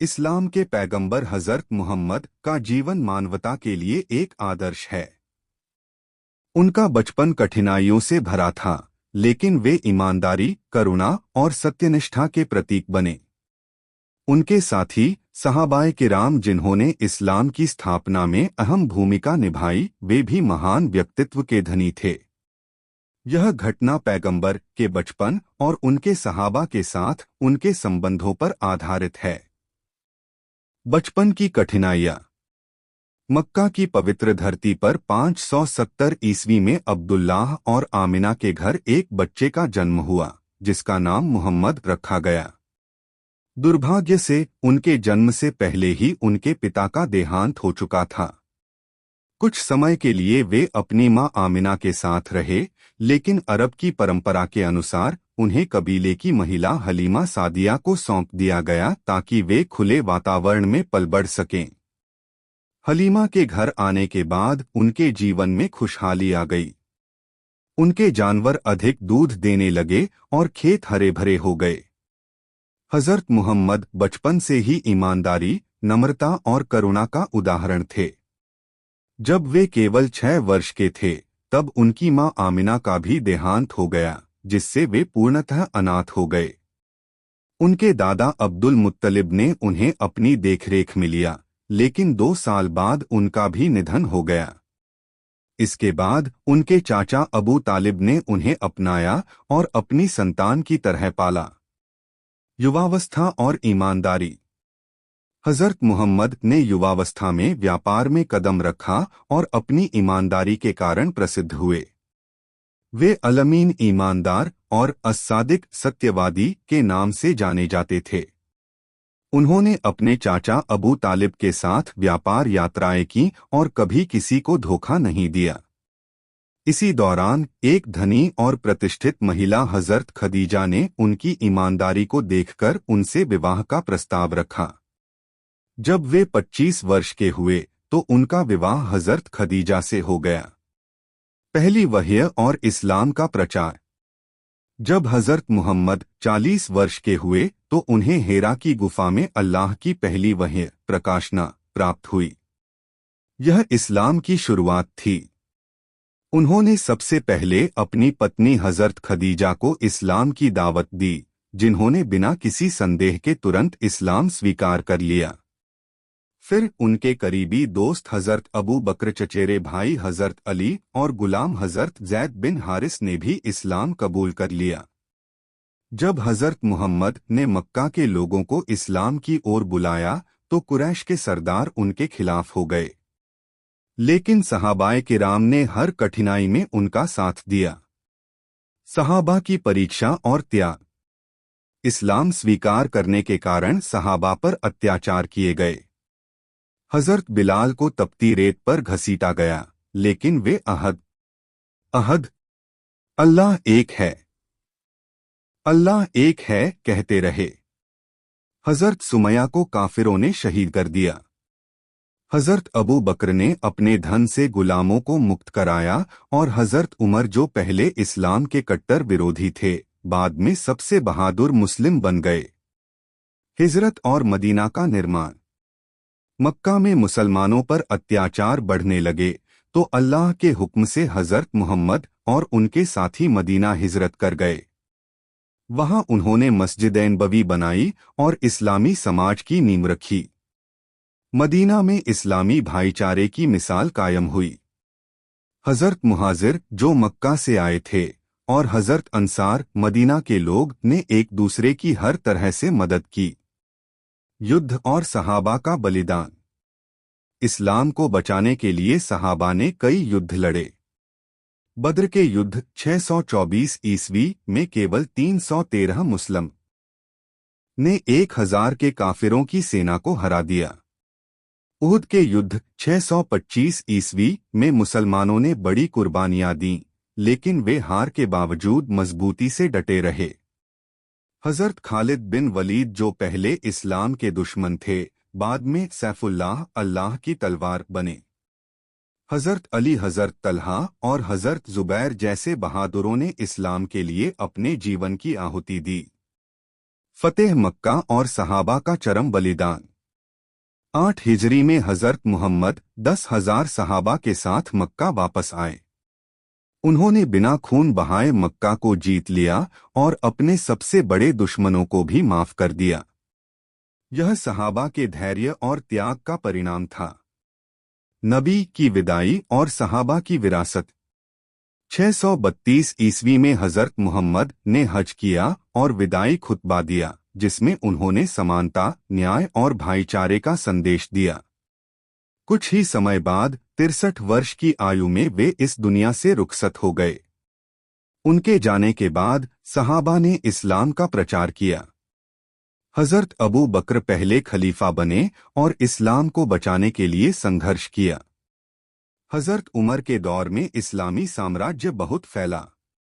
इस्लाम के पैगंबर हज़रत मुहम्मद का जीवन मानवता के लिए एक आदर्श है। उनका बचपन कठिनाइयों से भरा था, लेकिन वे ईमानदारी, करुणा और सत्यनिष्ठा के प्रतीक बने। उनके साथी सहाबाए किराम जिन्होंने इस्लाम की स्थापना में अहम भूमिका निभाई, वे भी महान व्यक्तित्व के धनी थे। यह घटना पैगंबर के बचपन और उनके सहाबा के साथ उनके संबंधों पर आधारित है। बचपन की कठिनाइयाँ। मक्का की पवित्र धरती पर 570 ईस्वी में अब्दुल्लाह और आमिना के घर एक बच्चे का जन्म हुआ, जिसका नाम मुहम्मद रखा गया। दुर्भाग्य से उनके जन्म से पहले ही उनके पिता का देहांत हो चुका था। कुछ समय के लिए वे अपनी मां आमिना के साथ रहे, लेकिन अरब की परंपरा के अनुसार उन्हें कबीले की महिला हलीमा सादिया को सौंप दिया गया ताकि वे खुले वातावरण में पल बढ़ सकें। हलीमा के घर आने के बाद उनके जीवन में खुशहाली आ गई। उनके जानवर अधिक दूध देने लगे और खेत हरे भरे हो गए। हज़रत मुहम्मद बचपन से ही ईमानदारी, नम्रता और करुणा का उदाहरण थे। जब वे केवल 6 वर्ष के थे, तब उनकी मां आमिना का भी देहांत हो गया, जिससे वे पूर्णतः अनाथ हो गए। उनके दादा अब्दुल मुत्तलिब ने उन्हें अपनी देखरेख में लिया, लेकिन 2 साल बाद उनका भी निधन हो गया। इसके बाद उनके चाचा अबू तालिब ने उन्हें अपनाया और अपनी संतान की तरह पाला। युवावस्था और ईमानदारी। हज़रत मुहम्मद ने युवावस्था में व्यापार में कदम रखा और अपनी ईमानदारी के कारण प्रसिद्ध हुए। वे अलमीन ईमानदार और अस्सादिक सत्यवादी के नाम से जाने जाते थे। उन्होंने अपने चाचा अबू तालिब के साथ व्यापार यात्राएं की और कभी किसी को धोखा नहीं दिया। इसी दौरान एक धनी और प्रतिष्ठित महिला हज़रत खदीजा ने उनकी ईमानदारी को देखकर उनसे विवाह का प्रस्ताव रखा। जब वे 25 वर्ष के हुए तो उनका विवाह हज़रत खदीजा से हो गया। पहली वह्य और इस्लाम का प्रचार। जब हज़रत मुहम्मद 40 वर्ष के हुए तो उन्हें हेरा की गुफा में अल्लाह की पहली वह्य प्रकाशना प्राप्त हुई। यह इस्लाम की शुरुआत थी। उन्होंने सबसे पहले अपनी पत्नी हज़रत खदीजा को इस्लाम की दावत दी, जिन्होंने बिना किसी संदेह के तुरंत इस्लाम स्वीकार कर लिया। फिर उनके करीबी दोस्त हज़रत अबू बकर, चचेरे भाई हज़रत अली और गुलाम हज़रत ज़ैद बिन हारिस ने भी इस्लाम कबूल कर लिया। जब हज़रत मुहम्मद ने मक्का के लोगों को इस्लाम की ओर बुलाया तो कुरैश के सरदार उनके खिलाफ हो गए, लेकिन सहाबाए किराम ने हर कठिनाई में उनका साथ दिया। सहाबा की परीक्षा और त्याग। इस्लाम स्वीकार करने के कारण सहाबा पर अत्याचार किए गए। हज़रत बिलाल को तपती रेत पर घसीटा गया, लेकिन वे अहद अहद अल्लाह एक है, अल्लाह एक है कहते रहे। हज़रत सुमैया को काफिरों ने शहीद कर दिया। हज़रत अबू बकर ने अपने धन से गुलामों को मुक्त कराया और हज़रत उमर, जो पहले इस्लाम के कट्टर विरोधी थे, बाद में सबसे बहादुर मुस्लिम बन गए। हिजरत और मदीना का निर्माण। मक्का में मुसलमानों पर अत्याचार बढ़ने लगे तो अल्लाह के हुक्म से हज़रत मुहम्मद और उनके साथी मदीना हिजरत कर गए। वहां उन्होंने मस्जिद नबवी बनाई और इस्लामी समाज की नींव रखी। मदीना में इस्लामी भाईचारे की मिसाल कायम हुई। हज़रत मुहाजिर, जो मक्का से आए थे, और हज़रत अंसार, मदीना के लोग, ने एक दूसरे की हर तरह से मदद की। युद्ध और सहाबा का बलिदान। इस्लाम को बचाने के लिए सहाबा ने कई युद्ध लड़े। बद्र के युद्ध 624 ईस्वी में केवल 313 मुस्लिम ने 1000 के काफिरों की सेना को हरा दिया। उहद के युद्ध 625 ईस्वी में मुसलमानों ने बड़ी कुर्बानियां दीं, लेकिन वे हार के बावजूद मजबूती से डटे रहे। हज़रत खालिद बिन वलीद, जो पहले इस्लाम के दुश्मन थे, बाद में सैफुल्लाह, अल्लाह की तलवार बने। हज़रत अली, हज़रत तलहा और हज़रत ज़ुबैर जैसे बहादुरों ने इस्लाम के लिए अपने जीवन की आहुति दी। फतेह मक्का और सहाबा का चरम बलिदान। 8 हिजरी में हजरत मुहम्मद 10,000 सहाबा के साथ मक्का वापस आए। उन्होंने बिना खून बहाए मक्का को जीत लिया और अपने सबसे बड़े दुश्मनों को भी माफ कर दिया। यह सहाबा के धैर्य और त्याग का परिणाम था। नबी की विदाई और सहाबा की विरासत। 632 ईस्वी में हजरत मुहम्मद ने हज किया और विदाई खुतबा दिया, जिसमें उन्होंने समानता, न्याय और भाईचारे का संदेश दिया। कुछ ही समय बाद 63 वर्ष की आयु में वे इस दुनिया से रुखसत हो गए। उनके जाने के बाद सहाबा ने इस्लाम का प्रचार किया। हजरत अबू बकर पहले खलीफा बने और इस्लाम को बचाने के लिए संघर्ष किया। हजरत उमर के दौर में इस्लामी साम्राज्य बहुत फैला।